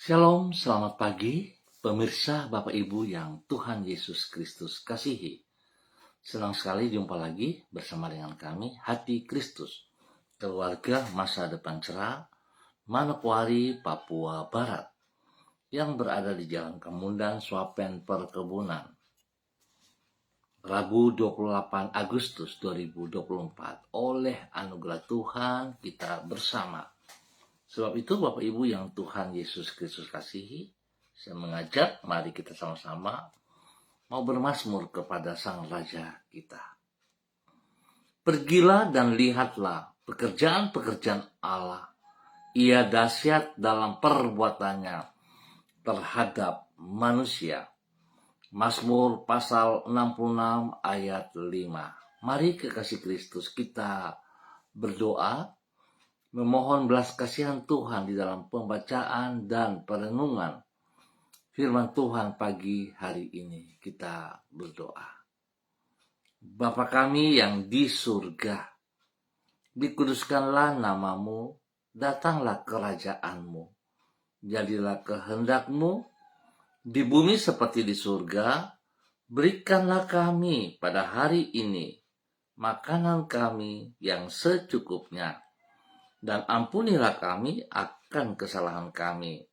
Shalom, selamat pagi, pemirsa Bapak Ibu yang Tuhan Yesus Kristus kasihi. Senang sekali jumpa lagi bersama dengan kami, Hati Kristus, keluarga masa depan cerah, Manokwari, Papua Barat, yang berada di Jalan Kemundan, Swapen Perkebunan. Rabu 28 Agustus 2024, oleh anugerah Tuhan kita bersama. Sebab itu Bapak Ibu yang Tuhan Yesus Kristus kasihi, saya mengajak mari kita sama-sama mau bermazmur kepada Sang Raja kita. Pergilah dan lihatlah pekerjaan-pekerjaan Allah. Ia dahsyat dalam perbuatannya terhadap manusia. Mazmur pasal 66 ayat 5. Mari kekasih Kristus kita berdoa, memohon belas kasihan Tuhan di dalam pembacaan dan perenungan firman Tuhan pagi hari ini. Kita berdoa. Bapa kami yang di surga, dikuduskanlah namamu, datanglah kerajaanmu, jadilah kehendakmu di bumi seperti di surga. Berikanlah kami pada hari ini makanan kami yang secukupnya, dan ampunilah kami akan kesalahan kami,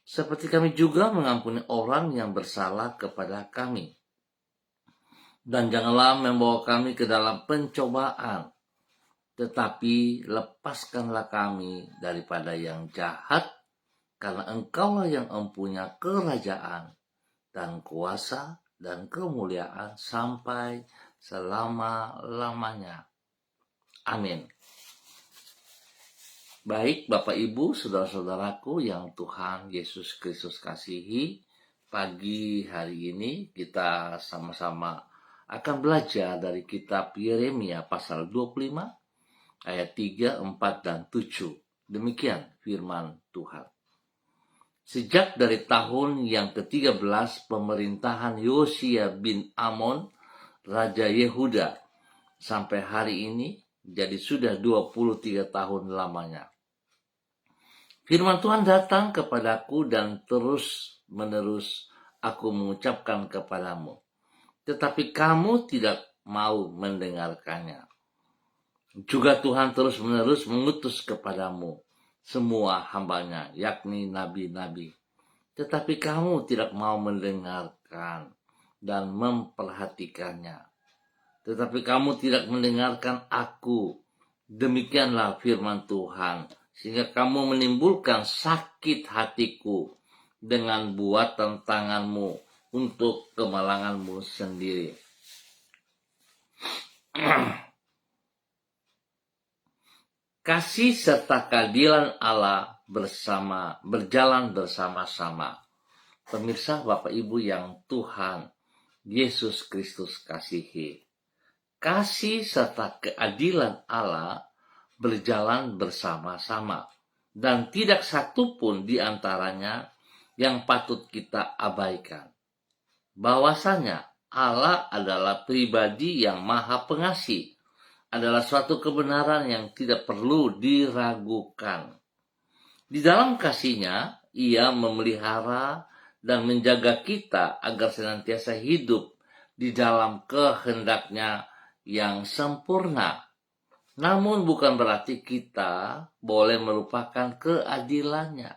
seperti kami juga mengampuni orang yang bersalah kepada kami. Dan janganlah membawa kami ke dalam pencobaan, tetapi lepaskanlah kami daripada yang jahat, karena Engkaulah yang mempunyai kerajaan dan kuasa dan kemuliaan sampai selama-lamanya. Amin. Baik Bapak Ibu, saudara-saudaraku yang Tuhan Yesus Kristus kasihi, pagi hari ini kita sama-sama akan belajar dari kitab Yeremia pasal 25 ayat 3, 4, dan 7. Demikian firman Tuhan. Sejak dari tahun yang ke-13 pemerintahan Yosia bin Amon, Raja Yehuda, sampai hari ini, jadi sudah 23 tahun lamanya. Firman Tuhan datang kepadaku dan terus menerus aku mengucapkan kepadamu, tetapi kamu tidak mau mendengarkannya. Juga Tuhan terus menerus mengutus kepadamu semua hambanya, yakni nabi-nabi, tetapi kamu tidak mau mendengarkan dan memperhatikannya. Tetapi kamu tidak mendengarkan aku. Demikianlah firman Tuhan, sehingga kamu menimbulkan sakit hatiku dengan buatan tanganmu untuk kemalanganmu sendiri. Kasih serta keadilan Allah berjalan bersama-sama. Pemirsa Bapak Ibu yang Tuhan Yesus Kristus kasihi, kasih serta keadilan Allah berjalan bersama-sama, dan tidak satu pun di antaranya yang patut kita abaikan. Bahwasanya Allah adalah pribadi yang maha pengasih, adalah suatu kebenaran yang tidak perlu diragukan. Di dalam kasihnya, Ia memelihara dan menjaga kita agar senantiasa hidup di dalam kehendaknya yang sempurna. Namun bukan berarti kita boleh melupakan keadilannya.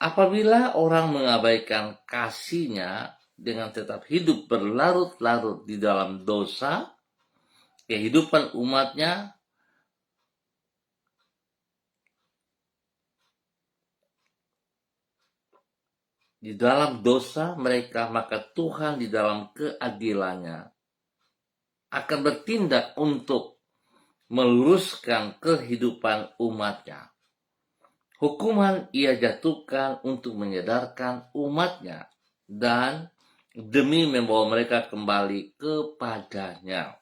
Apabila orang mengabaikan kasihnya dengan tetap hidup berlarut-larut di dalam dosa, kehidupan umatnya di dalam dosa mereka, maka Tuhan di dalam keadilannya akan bertindak untuk meluruskan kehidupan umatnya. Hukuman Ia jatuhkan untuk menyadarkan umatnya dan demi membawa mereka kembali kepadanya.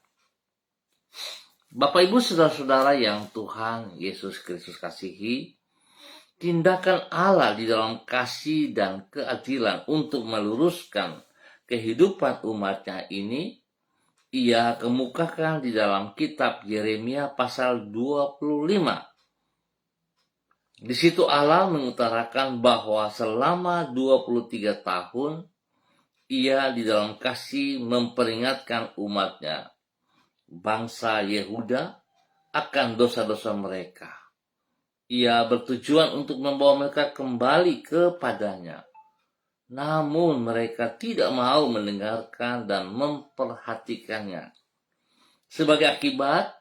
Bapak Ibu saudara-saudara yang Tuhan Yesus Kristus kasihi, tindakan Allah di dalam kasih dan keadilan untuk meluruskan kehidupan umatnya ini, Ia kemukakan di dalam kitab Yeremia pasal 25 Di situ Allah mengutarakan bahwa selama 23 tahun ia di dalam kasih memperingatkan umatnya, bangsa Yehuda, akan dosa-dosa mereka. Ia bertujuan untuk membawa mereka kembali kepadanya. Namun mereka tidak mau mendengarkan dan memperhatikannya. Sebagai akibat,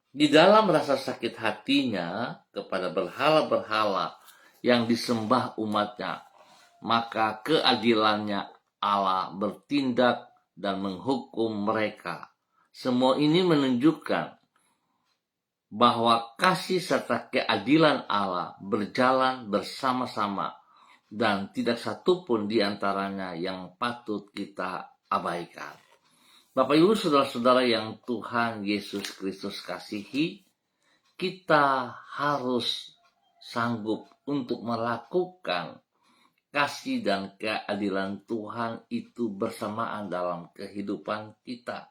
di dalam rasa sakit hatinya kepada berhala-berhala yang disembah umatnya, maka keadilannya Allah bertindak dan menghukum mereka. Semua ini menunjukkan bahwa kasih serta keadilan Allah berjalan bersama-sama dan tidak satupun di antaranya yang patut kita abaikan. Bapak Ibu saudara-saudara yang Tuhan Yesus Kristus kasihi, kita harus sanggup untuk melakukan kasih dan keadilan Tuhan itu bersamaan dalam kehidupan kita.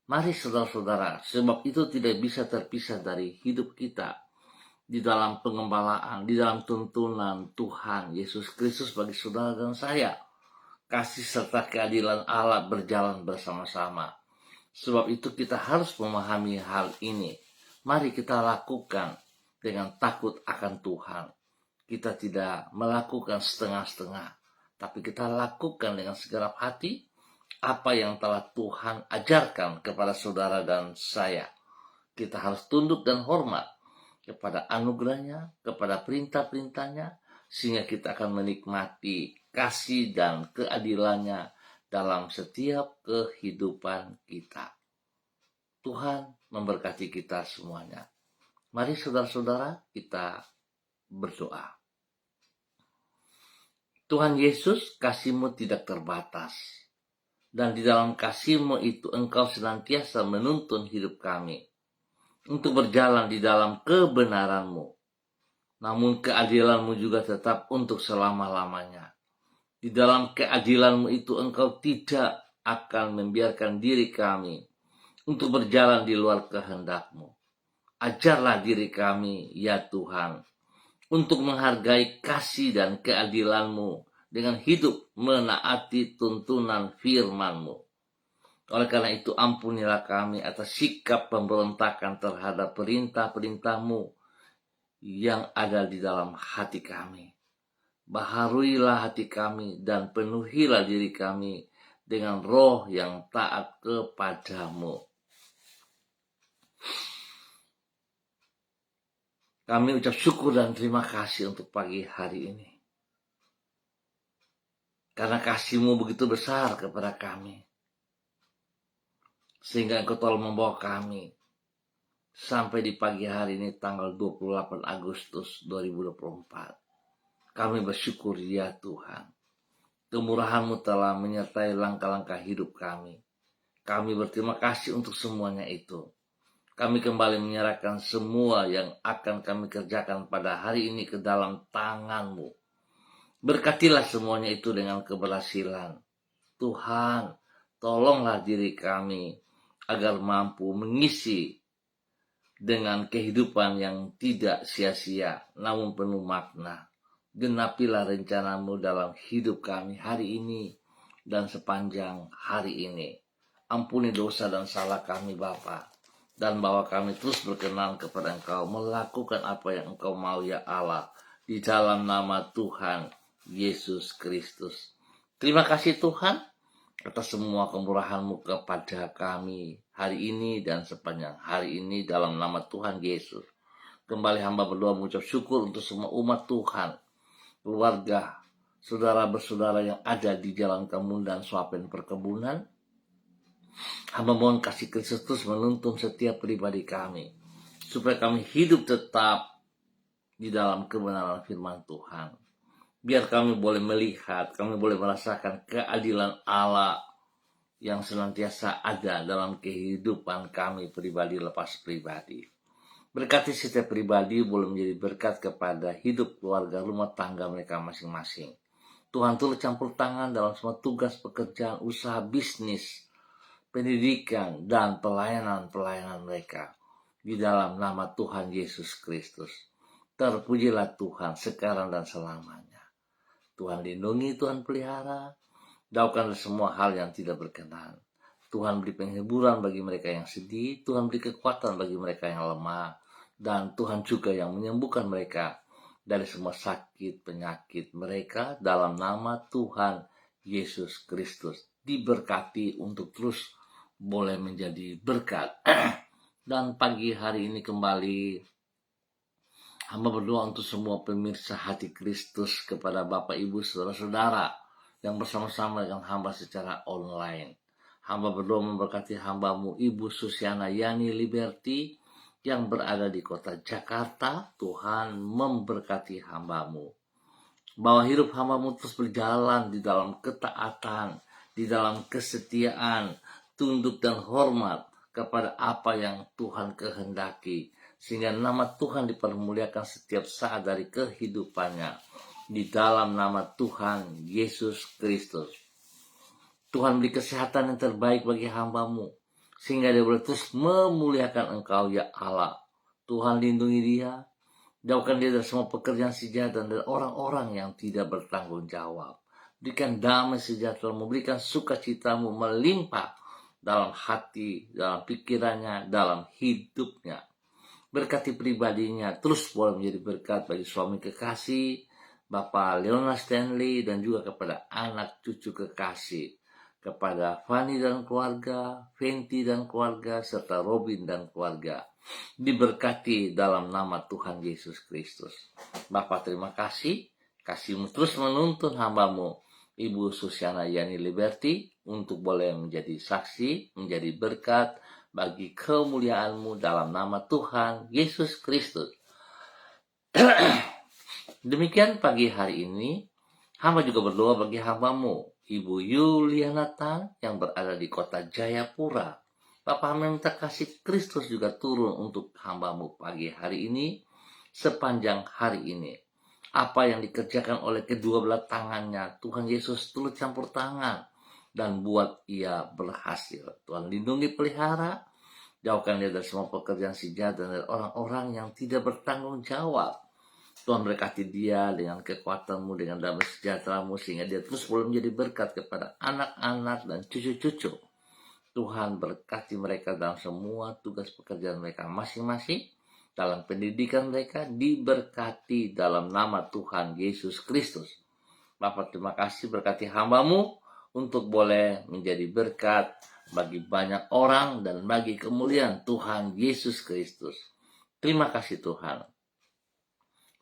Mari saudara-saudara, sebab itu tidak bisa terpisah dari hidup kita di dalam pengembalaan, di dalam tuntunan Tuhan Yesus Kristus bagi saudara dan saya. Kasih serta keadilan Allah berjalan bersama-sama. Sebab itu kita harus memahami hal ini. Mari kita lakukan dengan takut akan Tuhan. Kita tidak melakukan setengah-setengah, tapi kita lakukan dengan segenap hati apa yang telah Tuhan ajarkan kepada saudara dan saya. Kita harus tunduk dan hormat kepada anugerahnya, kepada perintah-perintahnya, sehingga kita akan menikmati kasih dan keadilannya dalam setiap kehidupan kita. Tuhan memberkati kita semuanya. Mari saudara-saudara kita berdoa. Tuhan Yesus, kasih-Mu tidak terbatas. Dan di dalam kasih-Mu itu Engkau senantiasa menuntun hidup kami untuk berjalan di dalam kebenaran-Mu. Namun keadilan-Mu juga tetap untuk selama-lamanya. Di dalam keadilan-Mu itu Engkau tidak akan membiarkan diri kami untuk berjalan di luar kehendak-Mu. Ajarlah diri kami, ya Tuhan, untuk menghargai kasih dan keadilan-Mu dengan hidup menaati tuntunan firman-Mu. Oleh karena itu ampunilah kami atas sikap pemberontakan terhadap perintah-perintah-Mu yang ada di dalam hati kami. Baharuilah hati kami dan penuhilah diri kami dengan roh yang taat kepada-Mu. Kami ucap syukur dan terima kasih untuk pagi hari ini. Karena kasih-Mu begitu besar kepada kami. Sehingga Engkau telah membawa kami sampai di pagi hari ini tanggal 28 Agustus 2024. Kami bersyukur ya Tuhan. Kemurahan-Mu telah menyertai langkah-langkah hidup kami. Kami berterima kasih untuk semuanya itu. Kami kembali menyerahkan semua yang akan kami kerjakan pada hari ini ke dalam tangan-Mu. Berkatilah semuanya itu dengan keberhasilan. Tuhan, tolonglah diri kami agar mampu mengisi dengan kehidupan yang tidak sia-sia, namun penuh makna. Genapilah rencana-Mu dalam hidup kami hari ini dan sepanjang hari ini. Ampuni dosa dan salah kami Bapa, dan bawa kami terus berkenan kepada Engkau, melakukan apa yang Engkau mau ya Allah, di dalam nama Tuhan Yesus Kristus. Terima kasih Tuhan atas semua kemurahan-Mu kepada kami hari ini dan sepanjang hari ini dalam nama Tuhan Yesus. Kembali hamba berdoa mengucap syukur untuk semua umat Tuhan, keluarga, saudara bersaudara yang ada di jalan kemudian suapen perkebunan. Hamba mohon kasih Kristus terus menuntun setiap pribadi kami, supaya kami hidup tetap di dalam kebenaran firman Tuhan. Biar kami boleh melihat, kami boleh merasakan keadilan Allah yang senantiasa ada dalam kehidupan kami pribadi lepas pribadi. Berkati setiap pribadi boleh menjadi berkat kepada hidup keluarga, rumah tangga mereka masing-masing. Tuhan turut campur tangan dalam semua tugas pekerjaan, usaha, bisnis, pendidikan, dan pelayanan-pelayanan mereka. Di dalam nama Tuhan Yesus Kristus. Terpujilah Tuhan sekarang dan selamanya. Tuhan lindungi, Tuhan pelihara, jauhkan semua hal yang tidak berkenan. Tuhan beri penghiburan bagi mereka yang sedih, Tuhan beri kekuatan bagi mereka yang lemah, dan Tuhan juga yang menyembuhkan mereka dari semua sakit penyakit mereka dalam nama Tuhan Yesus Kristus. Diberkati untuk terus boleh menjadi berkat. Dan pagi hari ini kembali hamba berdoa untuk semua pemirsa Hati Kristus kepada Bapak Ibu saudara-saudara yang bersama-sama dengan hamba secara online. Hamba berdoa memberkati hambamu Ibu Susiana Yani Liberty yang berada di kota Jakarta. Tuhan memberkati hambamu. Bahwa hidup hambamu terus berjalan di dalam ketaatan, di dalam kesetiaan, tunduk dan hormat kepada apa yang Tuhan kehendaki. Sehingga nama Tuhan dipermuliakan setiap saat dari kehidupannya. Di dalam nama Tuhan Yesus Kristus. Tuhan beri kesehatan yang terbaik bagi hambamu, sehingga dia boleh terus memuliakan Engkau ya Allah. Tuhan lindungi dia, jauhkan dia dari semua pekerjaan si jahat dan dari orang-orang yang tidak bertanggung jawab. Berikan damai sejahtera, memberikan sukacitamu melimpah dalam hati, dalam pikirannya, dalam hidupnya. Berkati pribadinya, terus boleh menjadi berkat bagi suami kekasih, Bapak Leona Stanley, dan juga kepada anak cucu kekasih, kepada Fanny dan keluarga, Fenty dan keluarga, serta Robin dan keluarga. Diberkati dalam nama Tuhan Yesus Kristus. Bapak terima kasih, kasih-Mu terus menuntun hambamu Ibu Susiana Yani Liberty untuk boleh menjadi saksi, menjadi berkat bagi kemuliaan-Mu dalam nama Tuhan Yesus Kristus. Demikian pagi hari ini, hamba juga berdoa bagi hambamu Ibu Yuliana Tan yang berada di kota Jayapura. Bapak minta kasih Kristus juga turun untuk hambamu pagi hari ini, sepanjang hari ini. Apa yang dikerjakan oleh kedua belah tangannya, Tuhan Yesus turut campur tangan dan buat ia berhasil. Tuhan lindungi pelihara, jauhkan dia dari semua pekerjaan si jahat dan dari orang-orang yang tidak bertanggung jawab. Tuhan berkati dia dengan kekuatan-Mu, dengan damai sejahtera-Mu, sehingga dia terus boleh menjadi berkat kepada anak-anak dan cucu-cucu. Tuhan berkati mereka dalam semua tugas pekerjaan mereka masing-masing, dalam pendidikan mereka, diberkati dalam nama Tuhan Yesus Kristus. Bapak terima kasih, berkati hambamu untuk boleh menjadi berkat bagi banyak orang dan bagi kemuliaan Tuhan Yesus Kristus. Terima kasih Tuhan.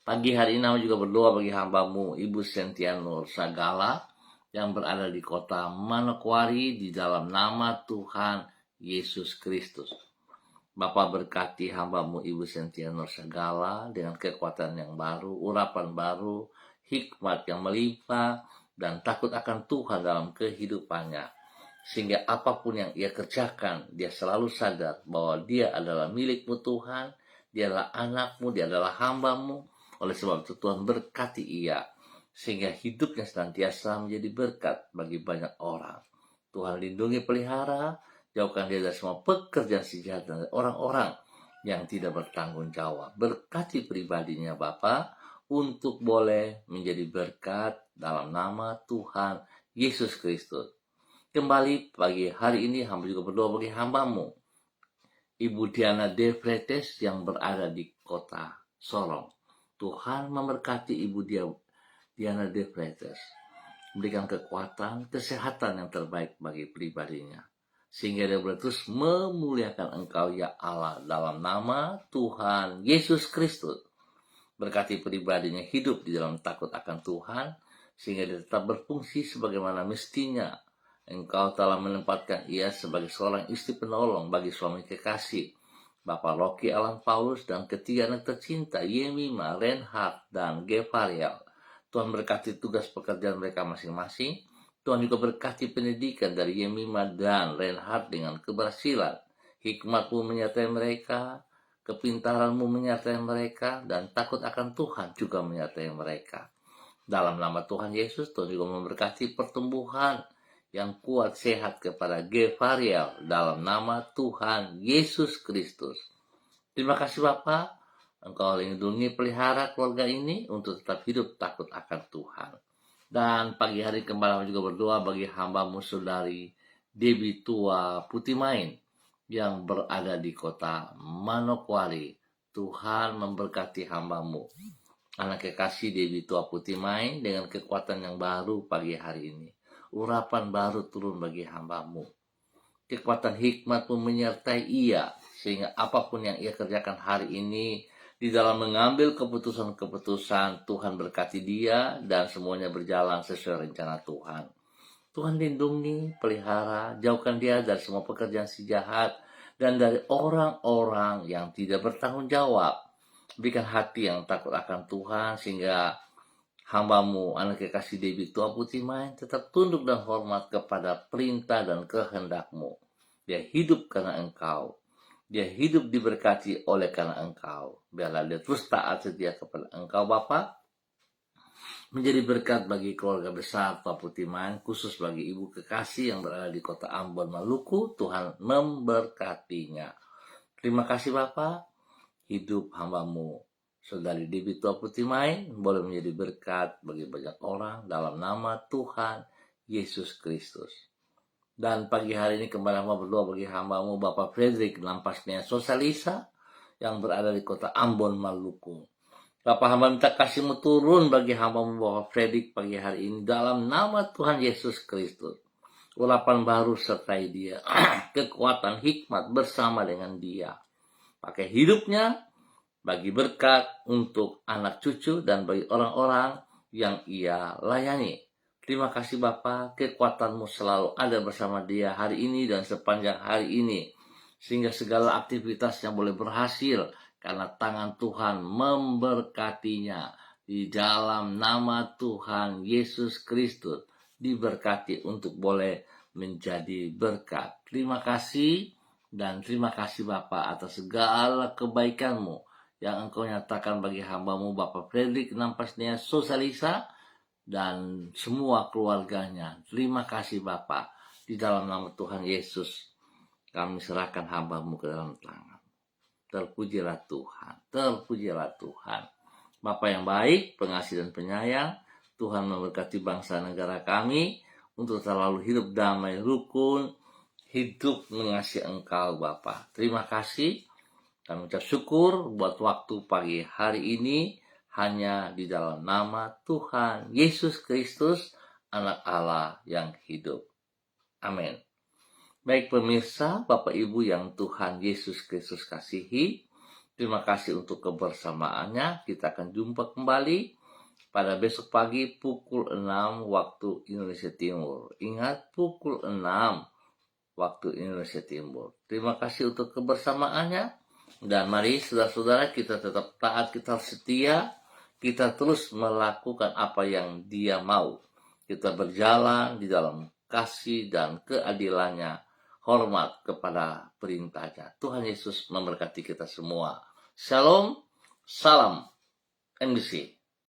Pagi hari ini juga berdoa bagi hambamu Ibu Sentianur Sagala yang berada di kota Manokwari di dalam nama Tuhan Yesus Kristus. Bapak berkati hambamu Ibu Sentianur Sagala dengan kekuatan yang baru, urapan baru, hikmat yang melimpah, dan takut akan Tuhan dalam kehidupannya. Sehingga apapun yang ia kerjakan, dia selalu sadar bahwa dia adalah milik-Mu Tuhan, dia adalah anak-Mu, dia adalah hambamu. Oleh sebab itu Tuhan berkati ia, sehingga hidupnya senantiasa menjadi berkat bagi banyak orang. Tuhan lindungi pelihara, jauhkan dia dari semua pekerjaan si jahat dan orang-orang yang tidak bertanggung jawab. Berkati pribadinya Bapa untuk boleh menjadi berkat dalam nama Tuhan Yesus Kristus. Kembali pagi hari ini hamba juga berdoa bagi hambamu Ibu Diana De Fretes yang berada di kota Sorong. Tuhan memberkati Ibu Diana De Fretes, memberikan kekuatan, kesehatan yang terbaik bagi pribadinya, sehingga dia boleh terus memuliakan Engkau ya Allah dalam nama Tuhan Yesus Kristus. Berkati pribadinya hidup di dalam takut akan Tuhan, sehingga dia tetap berfungsi sebagaimana mestinya. Engkau telah menempatkan ia sebagai seorang istri penolong bagi suami kekasih, Bapak Rocky Alan Paulus, dan ketiga anak tercinta Yemima, Reinhard, dan Gevariel. Tuhan berkati tugas pekerjaan mereka masing-masing. Tuhan juga berkati pendidikan dari Yemima dan Reinhard dengan keberhasilan. Hikmat-Mu menyertai mereka, kepintaran-Mu menyertai mereka, dan takut akan Tuhan juga menyertai mereka. Dalam nama Tuhan Yesus, Tuhan juga memberkati pertumbuhan yang kuat sehat kepada Gevariel dalam nama Tuhan Yesus Kristus. Terima kasih Bapak. Engkau lindungi, pelihara keluarga ini untuk tetap hidup takut akan Tuhan. Dan pagi hari kembali juga berdoa bagi hamba-Mu Saudari Debbie Tua Putimain yang berada di kota Manokwari. Tuhan memberkati hamba-Mu, anak kekasih Debbie Tua Putimain, dengan kekuatan yang baru pagi hari ini. Urapan baru turun bagi hamba-Mu. Kekuatan hikmat-Mu menyertai ia, sehingga apapun yang ia kerjakan hari ini, di dalam mengambil keputusan-keputusan, Tuhan berkati dia dan semuanya berjalan sesuai rencana Tuhan. Tuhan lindungi, pelihara, jauhkan dia dari semua pekerjaan si jahat dan dari orang-orang yang tidak bertanggung jawab. Berikan hati yang takut akan Tuhan sehingga hamba-Mu, anak kekasih Debbie Tua Putimain, tetap tunduk dan hormat kepada perintah dan kehendak-Mu. Dia hidup karena Engkau. Dia hidup diberkati oleh karena Engkau. Biarlah dia terus taat setia kepada Engkau Bapa, menjadi berkat bagi keluarga besar Tua Putimain, khusus bagi ibu kekasih yang berada di kota Ambon, Maluku. Tuhan memberkatinya. Terima kasih Bapa. Hidup hamba-Mu Saudari Debbie Tua Putimain boleh menjadi berkat bagi banyak orang dalam nama Tuhan Yesus Kristus. Dan pagi hari ini kembali hamba berdoa bagi hamba-Mu Bapak Frederick Lampasnia Sosalisa yang berada di kota Ambon, Maluku. Bapak hamba minta kasih-Mu turun bagi hamba-Mu Bapak Frederick pagi hari ini dalam nama Tuhan Yesus Kristus. Urapan baru sertai dia, kekuatan hikmat bersama dengan dia. Pakai hidupnya bagi berkat untuk anak cucu dan bagi orang-orang yang ia layani. Terima kasih Bapa, kekuatan-Mu selalu ada bersama dia hari ini dan sepanjang hari ini, sehingga segala aktivitas yang boleh berhasil karena tangan Tuhan memberkatinya. Di dalam nama Tuhan Yesus Kristus diberkati untuk boleh menjadi berkat. Terima kasih dan terima kasih Bapa atas segala kebaikan-Mu yang Engkau nyatakan bagi hamba-Mu Bapak Frederick Lampasnia Sosalisa dan semua keluarganya. Terima kasih Bapa. Di dalam nama Tuhan Yesus kami serahkan hamba-Mu ke dalam tangan. Terpujilah Tuhan, terpujilah Tuhan. Bapa yang baik, pengasih dan penyayang, Tuhan memberkati bangsa negara kami untuk selalu hidup damai, rukun, hidup mengasihi Engkau Bapa. Terima kasih. Kami ucap syukur buat waktu pagi hari ini hanya di dalam nama Tuhan Yesus Kristus, Anak Allah yang hidup. Amin. Baik pemirsa, Bapak Ibu yang Tuhan Yesus Kristus kasihi, terima kasih untuk kebersamaannya. Kita akan jumpa kembali pada besok pagi pukul 6 waktu Indonesia Timur. Ingat, pukul 6 waktu Indonesia Timur. Terima kasih untuk kebersamaannya. Dan mari saudara-saudara kita tetap taat, kita setia, kita terus melakukan apa yang Dia mau. Kita berjalan di dalam kasih dan keadilannya, hormat kepada perintahnya. Tuhan Yesus memberkati kita semua. Shalom, salam NBC.